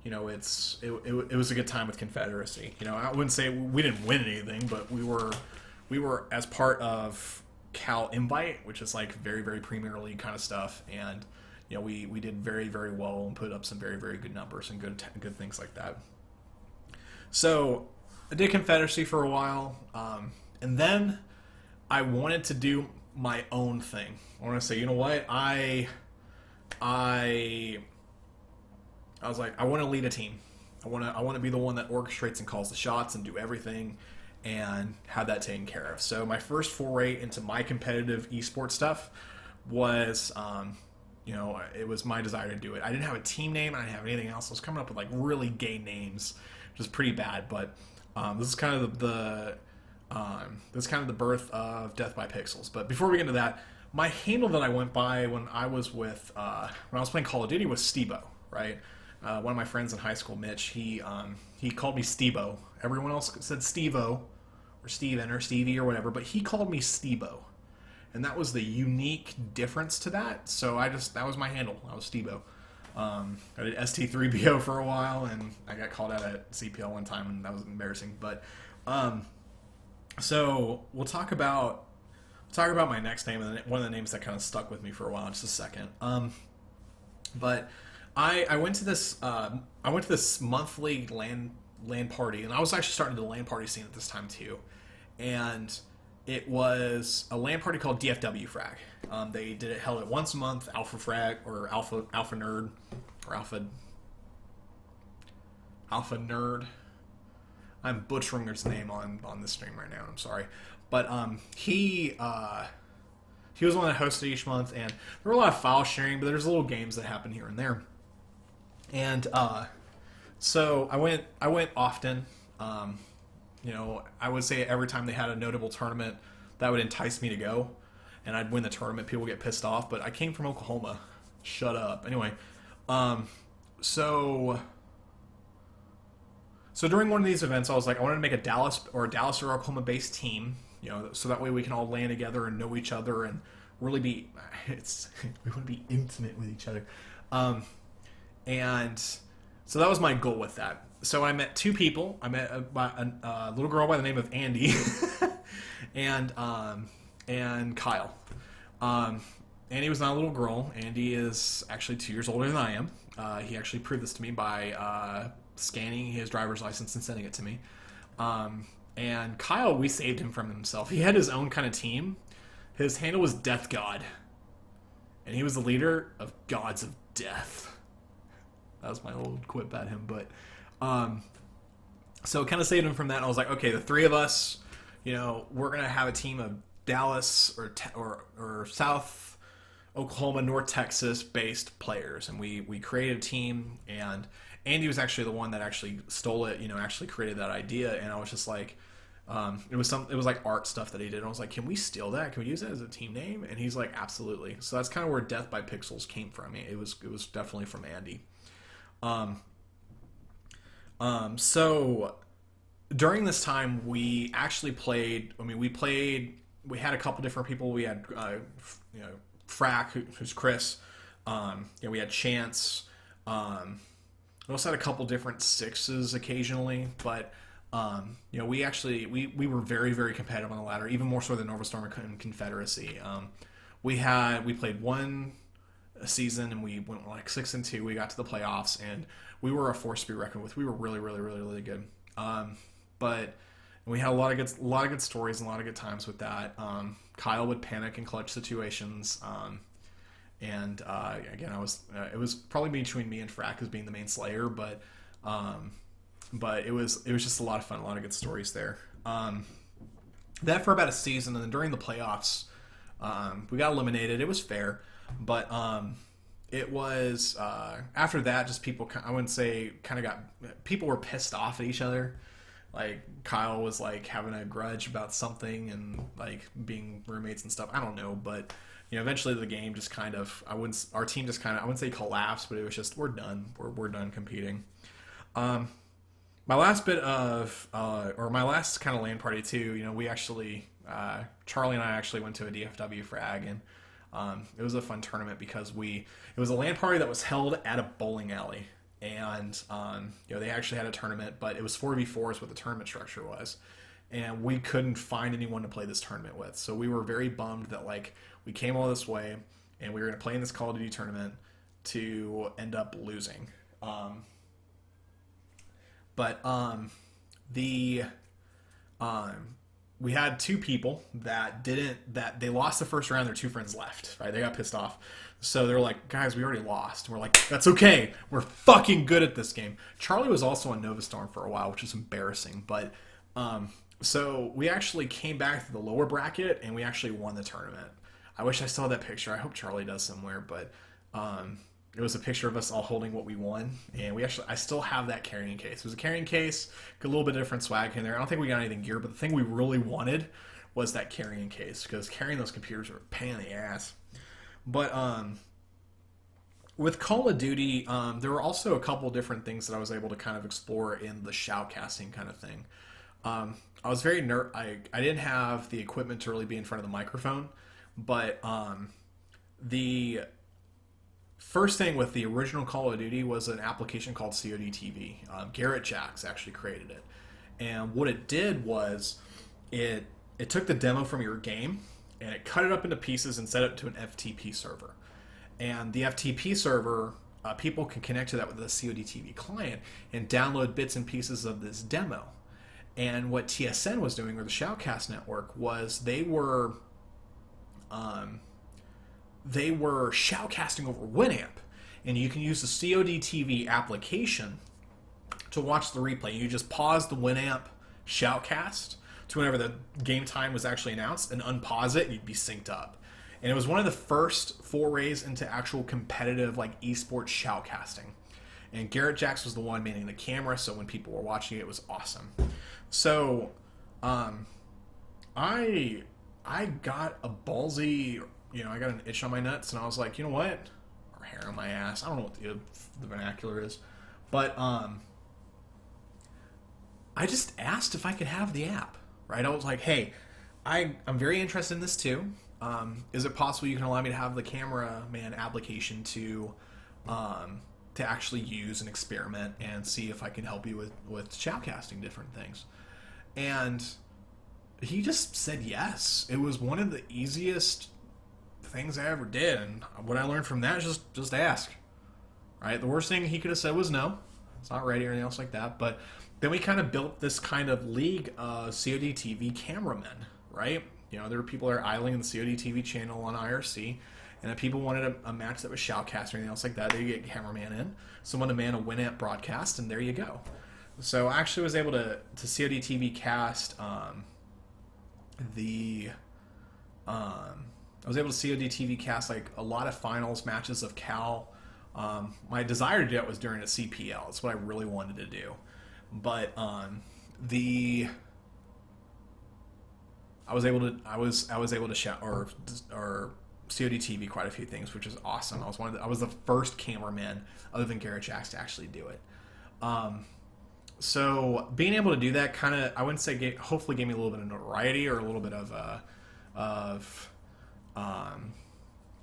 You know, it was a good time with Confederacy. You know, I wouldn't say we didn't win anything, but we were as part of Cal Invite, which is like very, very Premier League kind of stuff, and, you know, we did very, very well and put up some very, very good numbers and good things like that. So I did Confederacy for a while, and then I wanted to do my own thing. I want to say, you know what, I was like, I want to lead a team. I want to be the one that orchestrates and calls the shots and do everything and have that taken care of. So my first foray into my competitive esports stuff was, it was my desire to do it. I didn't have a team name. I didn't have anything else. I was coming up with like really gay names, which is pretty bad. But this is kind of the birth of Death by Pixels. But before we get into that, my handle that I went by when I was playing Call of Duty was Stebo, right? One of my friends in high school, Mitch, he called me Stebo. Everyone else said Stevo or Steven or Stevie or whatever, but he called me Stebo. And that was the unique difference to that. So that was my handle. I was Stebo. I did ST3BO for a while, and I got called out at CPL one time, and that was embarrassing. But so we'll talk about my next name, and one of the names that kind of stuck with me for a while in just a second. But I went to this monthly LAN party, and I was actually starting the LAN party scene at this time too, and it was a LAN party called DFW Frag. They held it once a month. Alpha Frag or Alpha Nerd or Alpha Nerd. I'm butchering his name on this stream right now. I'm sorry, but he was the one that hosted each month, and there were a lot of file sharing, but there's little games that happen here and there. And so I went often. I would say every time they had a notable tournament that would entice me to go, and I'd win the tournament. People would get pissed off, but I came from Oklahoma. Shut up. Anyway, so during one of these events, I was like, I wanted to make a Dallas or Oklahoma based team, so that way we can all land together and know each other and really we want to be intimate with each other. And so that was my goal with that. So I met two people. I met a little girl by the name of Andy and Kyle. Andy was not a little girl. Andy is actually 2 years older than I am. He actually proved this to me by scanning his driver's license and sending it to me. And Kyle, we saved him from himself. He had his own kind of team. His handle was Death God. And he was the leader of Gods of Death. That was my old quip at him. But so kind of saved him from that. I was like, okay, the three of us, we're going to have a team of Dallas or South Oklahoma, North Texas based players. And we created a team, and Andy was actually the one that actually stole it, actually created that idea. And I was just like, it was like art stuff that he did. And I was like, can we steal that? Can we use that as a team name? And he's like, absolutely. So that's kind of where Death by Pixels came from. It was definitely from Andy. So during this time, we actually played. We had a couple different people. We had, Frack, who's Chris. We had Chance. We also had a couple different sixes occasionally, but we were very, very competitive on the ladder, even more so than Nova Storm and Confederacy. We played one season and we went like 6-2. We got to the playoffs and we were a force to be reckoned with. We were really, really, really, really good. But we had a lot of good stories and a lot of good times with that. Kyle would panic in clutch situations. Again, it was probably between me and Frack as being the main slayer, but it was just a lot of fun, a lot of good stories there. That for about a season, and then during the playoffs, we got eliminated. It was fair, but it was after that, just people. I wouldn't say people were pissed off at each other. Like Kyle was like having a grudge about something and like being roommates and stuff. I don't know, but eventually the game just our team just I wouldn't say collapsed, but it was just, we're done. We're done competing. My last bit of, my last kind of LAN party too, we actually, Charlie and I actually went to a DFW Frag, and it was a fun tournament because it was a LAN party that was held at a bowling alley. And, they actually had a tournament, but it was 4v4 is what the tournament structure was. And we couldn't find anyone to play this tournament with. So we were very bummed that, we came all this way, and we were going to play in this Call of Duty tournament to end up losing. we had two people that they lost the first round. Their two friends left, right? They got pissed off. So they're like, guys, we already lost. And we're like, that's okay. We're fucking good at this game. Charlie was also on Nova Storm for a while, which is embarrassing. But so we actually came back to the lower bracket and we actually won the tournament. I wish I saw that picture. I hope Charlie does somewhere. But it was a picture of us all holding what we won. And I still have that carrying case. It was a carrying case, a little bit different swag in there. I don't think we got anything gear, but the thing we really wanted was that carrying case, because carrying those computers were a pain in the ass. But with Call of Duty, there were also a couple different things that I was able to kind of explore in the shoutcasting kind of thing. I was very I didn't have the equipment to really be in front of the microphone, but the first thing with the original Call of Duty was an application called COD TV. Garrett Jacks actually created it, and what it did was it took the demo from your game and it cut it up into pieces and set it to an FTP server. And the FTP server, people can connect to that with the COD TV client and download bits and pieces of this demo. And what TSN was doing, or the Shoutcast Network, was they were shoutcasting over Winamp. And you can use the COD TV application to watch the replay. You just pause the Winamp shoutcast to whenever the game time was actually announced and unpause it and you'd be synced up. And it was one of the first forays into actual competitive like esports shoutcasting. And Garrett Jacks was the one manning the camera, so when people were watching it was awesome. So I got a ballsy, I got an itch on my nuts and I was like, you know what? Or hair on my ass. I don't know what the vernacular is. But I just asked if I could have the app. Right? I was like, hey, I'm very interested in this too. Is it possible you can allow me to have the cameraman application to actually use and experiment and see if I can help you with shoutcasting different things? And he just said yes. It was one of the easiest things I ever did. And what I learned from that is just ask. Right? The worst thing he could have said was no. It's not ready or anything else like that. But then we kind of built this kind of league of COD TV cameramen, right? There were people that are idling in the COD TV channel on IRC, and if people wanted a match that was shoutcast or anything else like that, they get a cameraman in, someone to man a Winamp broadcast, and there you go. So I actually was able to COD TV cast I was able to COD TV cast like a lot of finals matches of Cal. My desire to do it was during a CPL. That's what I really wanted to do. But I was able to shout or COD TV quite a few things, which is awesome. I was the first cameraman other than Garrett Jacks to actually do it. So being able to do that kind of, I wouldn't say hopefully gave me a little bit of notoriety or a little bit of I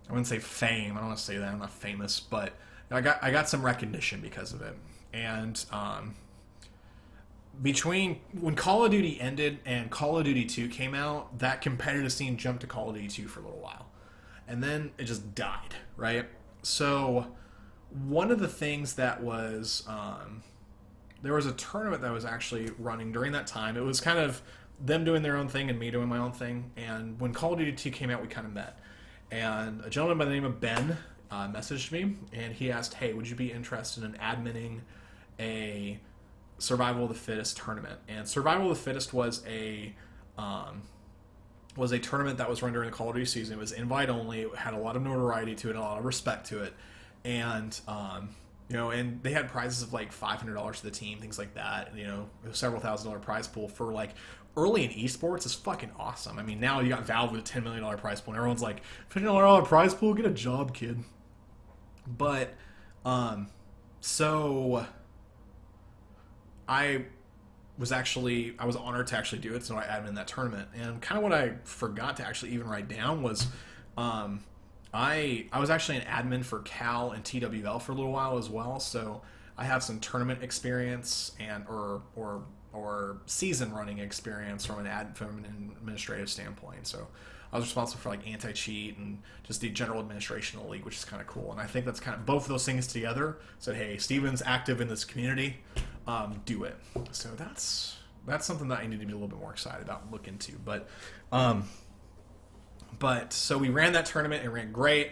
wouldn't say fame. I don't want to say that. I'm not famous, but I got some recognition because of it. And between when Call of Duty ended and Call of Duty 2 came out, that competitive scene jumped to Call of Duty 2 for a little while. And then it just died, right? So one of the things that was, there was a tournament that was actually running during that time. It was kind of them doing their own thing and me doing my own thing. And when Call of Duty 2 came out, we kind of met. And a gentleman by the name of Ben messaged me, and he asked, hey, would you be interested in adminning a Survival of the Fittest tournament? And Survival of the Fittest was a tournament that was run during the Call of Duty season. It was invite only. It had a lot of notoriety to it, a lot of respect to it, and and they had prizes of like $500 to the team, things like that. Several $1,000 prize pool for like early in esports is fucking awesome. I mean, now you got Valve with a $10 million prize pool, and everyone's like, $50 prize pool, get a job, kid. But so I was honored to actually do it, so I admin that tournament. And kind of what I forgot to actually even write down was I was actually an admin for Cal and TWL for a little while as well, so I have some tournament experience and or season running experience from an administrative standpoint. So I was responsible for like anti-cheat and just the general administration of the league, which is kind of cool. And I think that's kind of both of those things together said, hey, Steven's active in this community, do it. So that's that's something that I need to be a little bit more excited about and look into. Um, but so we ran that tournament. It ran great.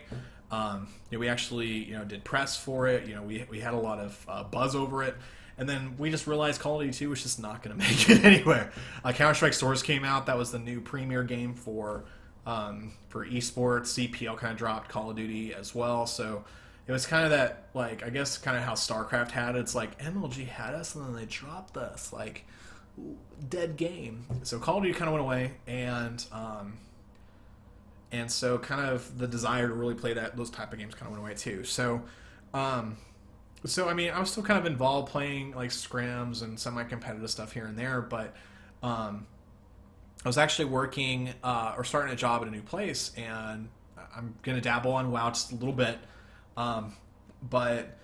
We actually, did press for it. We had a lot of buzz over it. And then we just realized Call of Duty 2 was just not going to make it anywhere. Counter-Strike Source came out. That was the new premier game for esports. CPL kind of dropped Call of Duty as well. So it was kind of that, I guess kind of how StarCraft had it. It's like MLG had us and then they dropped us. Dead game. So Call of Duty kind of went away. And so kind of the desire to really play those type of games kind of went away too. So I mean, I was still kind of involved playing scrims and semi-competitive stuff here and there, but I was actually working or starting a job at a new place, and I'm gonna dabble on WoW just a little bit, but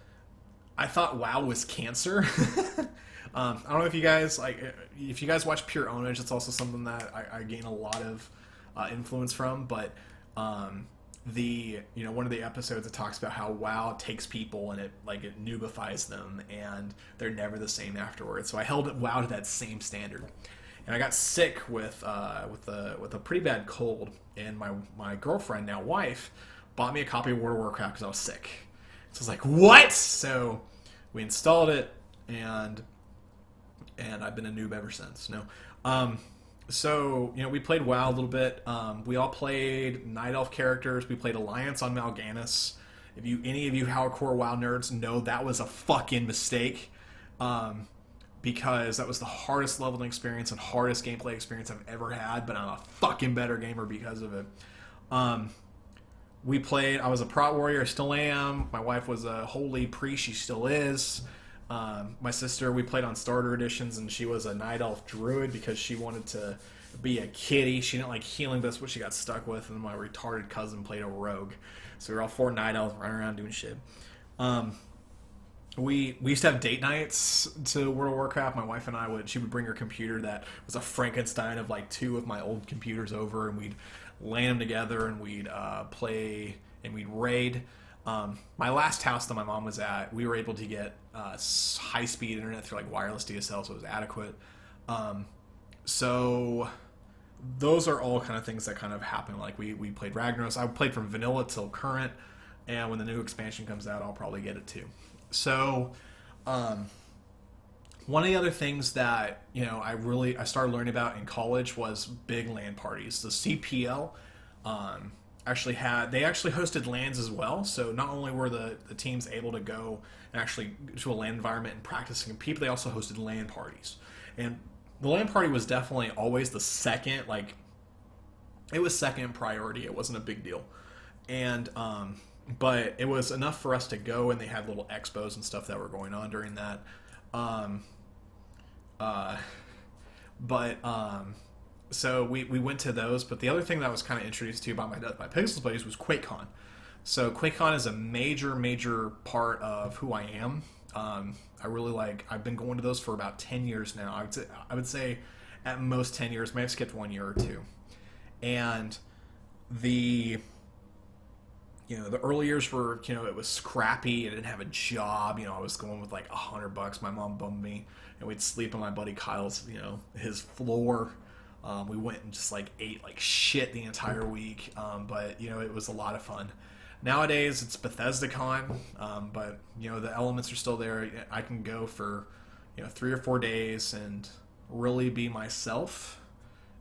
I thought WoW was cancer. I don't know if you guys if you guys watch Pure Ownage. It's also something that I gain a lot of influence from, but one of the episodes it talks about how WoW takes people and it noobifies them and they're never the same afterwards. So I held WoW to that same standard, and I got sick with a pretty bad cold, and my girlfriend, now wife, bought me a copy of World of Warcraft because I was sick. So I was like, what? So we installed it, and I've been a noob ever since. So, we played WoW a little bit. We all played Night Elf characters. We played Alliance on Mal'Ganis. If any of you hardcore WoW nerds know that was a fucking mistake, because that was the hardest leveling experience and hardest gameplay experience I've ever had, but I'm a fucking better gamer because of it. I was a Prot Warrior, I still am. My wife was a Holy Priest, she still is. My sister, we played on starter editions, and she was a Night Elf Druid because she wanted to be a kitty. She didn't like healing, but that's what she got stuck with. And my retarded cousin played a rogue. So we were all 4 Night Elves running around doing shit. We used to have date nights to World of Warcraft. My wife and she would bring her computer that was a Frankenstein of 2 of my old computers over, and we'd land them together, and we'd play, and we'd raid. My last house that my mom was at, we were able to get high-speed internet through wireless DSL, so it was adequate. So those are all kind of things that kind of happen. We played Ragnaros. I played from vanilla till current, and when the new expansion comes out, I'll probably get it too. So one of the other things that I started learning about in college was big LAN parties. The CPL actually hosted LANs as well. So not only were the teams able to go and actually to a LAN environment and practice and compete, but they also hosted LAN parties. And the LAN party was definitely always the second, it was second priority. It wasn't a big deal. And but it was enough for us to go, and they had little expos and stuff that were going on during that. So we went to those, but the other thing that I was kind of introduced to by my Pixels buddies was QuakeCon. So QuakeCon is a major part of who I am. I really I've been going to those for about 10 years now. I would say at most 10 years, may have skipped 1 year or two. And the early years were, it was scrappy. I didn't have a job. I was going with $100. My mom bummed me, and we'd sleep on my buddy Kyle's, his floor. We went and just ate shit the entire week. But it was a lot of fun. Nowadays it's BethesdaCon, but the elements are still there. I can go for 3 or 4 days and really be myself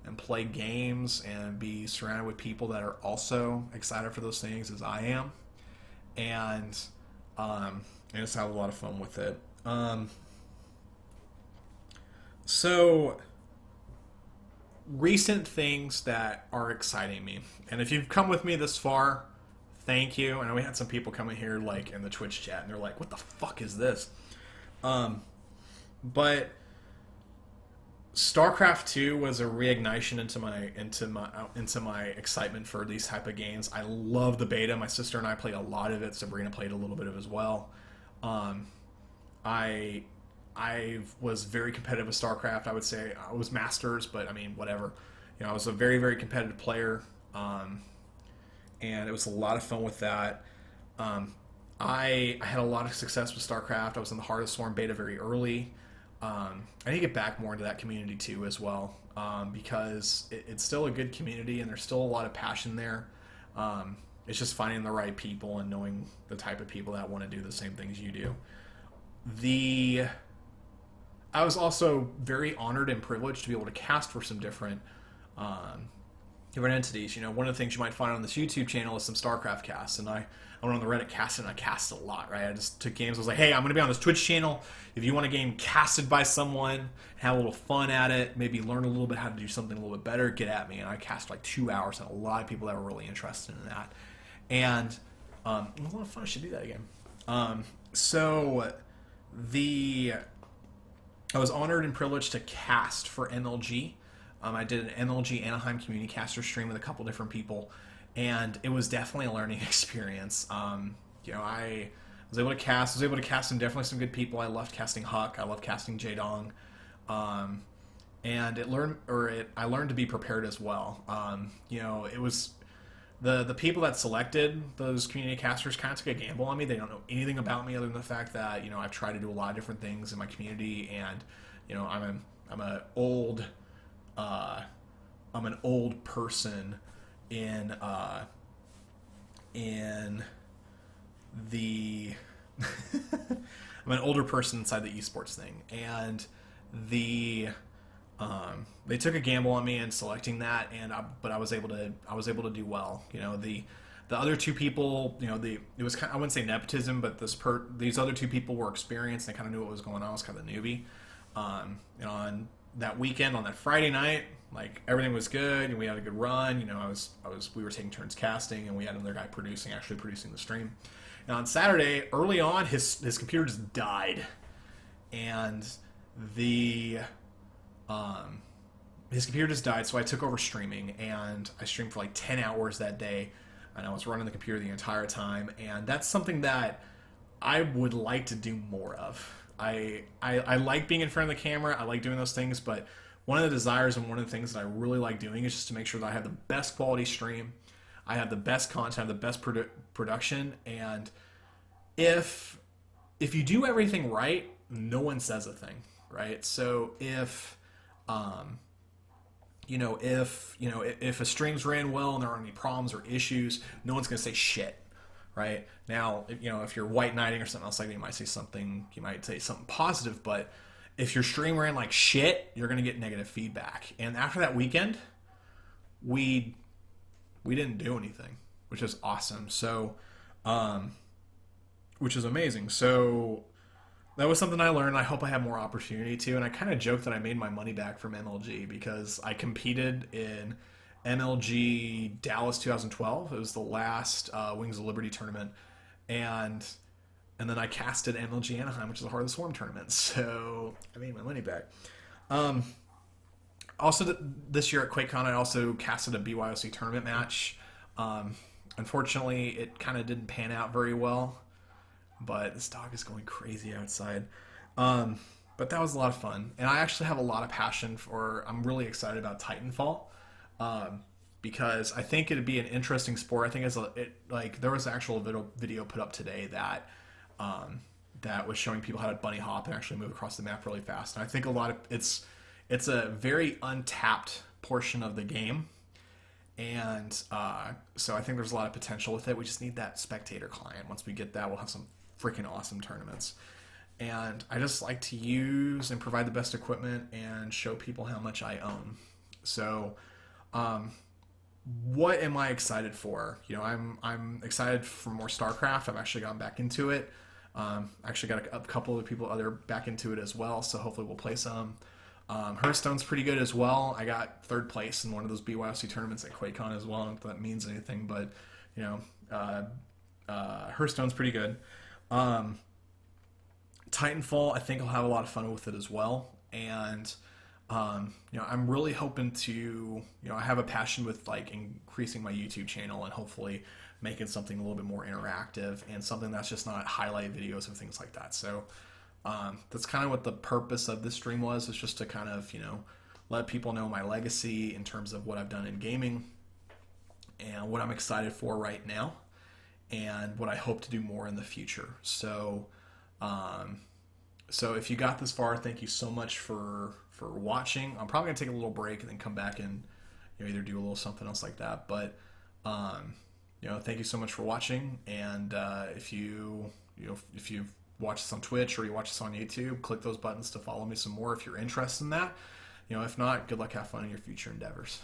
and play games and be surrounded with people that are also excited for those things as I am, and just have a lot of fun with it. So recent things that are exciting me, and if you've come with me this far, thank you. I know we had some people come in here in the Twitch chat, and they're like, what the fuck is this? But StarCraft 2 was a reignition into my excitement for these type of games. I love the beta. My sister and I played a lot of it. Sabrina played a little bit of it as well. I was very competitive with StarCraft. I would say I was Masters, but I mean whatever. I was a very, very competitive player, and it was a lot of fun with that. I had a lot of success with StarCraft. I was in the Heart of Storm beta very early. I need to get back more into that community too as well, because it's still a good community and there's still a lot of passion there. It's just finding the right people and knowing the type of people that want to do the same things you do. The I was also very honored and privileged to be able to cast for some different entities. You know, one of the things you might find on this YouTube channel is some StarCraft casts, and I went on the Reddit cast and I cast a lot, right? I just took games. I was like, hey, I'm going to be on this Twitch channel. If you want a game casted by someone, have a little fun at it, maybe learn a little bit how to do something a little bit better, get at me. And I cast like 2 hours, and a lot of people that were really interested in that. And it was a lot of fun. I should do that again. So I was honored and privileged to cast for MLG. I did an MLG Anaheim Community Caster stream with a couple different people, and it was definitely a learning experience. I was able to cast. Some definitely some good people. I loved casting Huck. I loved casting Jaedong, and I learned to be prepared as well. It was the people that selected those community casters kind of took a gamble on me. They don't know anything about me other than the fact that I've tried to do a lot of different things in my community, and I'm an old person in the I'm an older person inside the esports thing, and they took a gamble on me in selecting that, but I was able to do well. The other two people, it was kind of, I wouldn't say nepotism, but these other two people were experienced. They kind of knew what was going on. I was kind of the newbie. On that weekend, on that Friday night, like everything was good and we had a good run. We were taking turns casting, and we had another guy actually producing the stream. And on Saturday, early on, his computer just died, and his computer just died. So I took over streaming, and I streamed for like 10 hours that day, and I was running the computer the entire time. And that's something that I would like to do more of. I like being in front of the camera. I like doing those things, but one of the desires and one of the things that I really like doing is just to make sure that I have the best quality stream, I have the best content, the best production, and if you do everything right, no one says a thing, right? So if a stream's ran well and there aren't any problems or issues, no one's gonna say shit. Right now, if you're white knighting or something else like that, you might say something positive. But if your stream ran like shit, you're gonna get negative feedback. And after that weekend, we didn't do anything, which is awesome. So, which is amazing. So that was something I learned. I hope I have more opportunity to. And I kind of joked that I made my money back from MLG because I competed in MLG Dallas 2012. It was the last Wings of Liberty tournament, and then I casted MLG Anaheim, which is the Heart of the Swarm tournament. So I made my money back. Also, this year at QuakeCon, I also casted a BYOC tournament match. Unfortunately, it kind of didn't pan out very well, but this dog is going crazy outside. But that was a lot of fun, and I actually have a lot of passion for. I'm really excited about Titanfall. Because I think it'd be an interesting sport. I think there was an actual video put up today that was showing people how to bunny hop and actually move across the map really fast. And I think it's a very untapped portion of the game, and so I think there's a lot of potential with it. We just need that spectator client. Once we get that, we'll have some freaking awesome tournaments. And I just like to use and provide the best equipment and show people how much I own. So. What am I excited for? I'm excited for more StarCraft. I've actually gone back into it. Actually got a couple of people back into it as well. So hopefully we'll play some. Hearthstone's pretty good as well. I got third place in one of those BYOC tournaments at QuakeCon as well. I don't know if that means anything, but Hearthstone's pretty good. Titanfall, I think I'll have a lot of fun with it as well. And I'm really hoping to, I have a passion with like increasing my YouTube channel and hopefully making something a little bit more interactive and something that's just not highlight videos and things like that. So that's kind of what the purpose of this stream was, is just to kind of, let people know my legacy in terms of what I've done in gaming and what I'm excited for right now and what I hope to do more in the future. So, So if you got this far, thank you so much for watching. I'm probably gonna take a little break and then come back and either do a little something else like that. But thank you so much for watching. And if you watch this on Twitch or you watch this on YouTube, click those buttons to follow me some more if you're interested in that. If not, good luck, have fun in your future endeavors.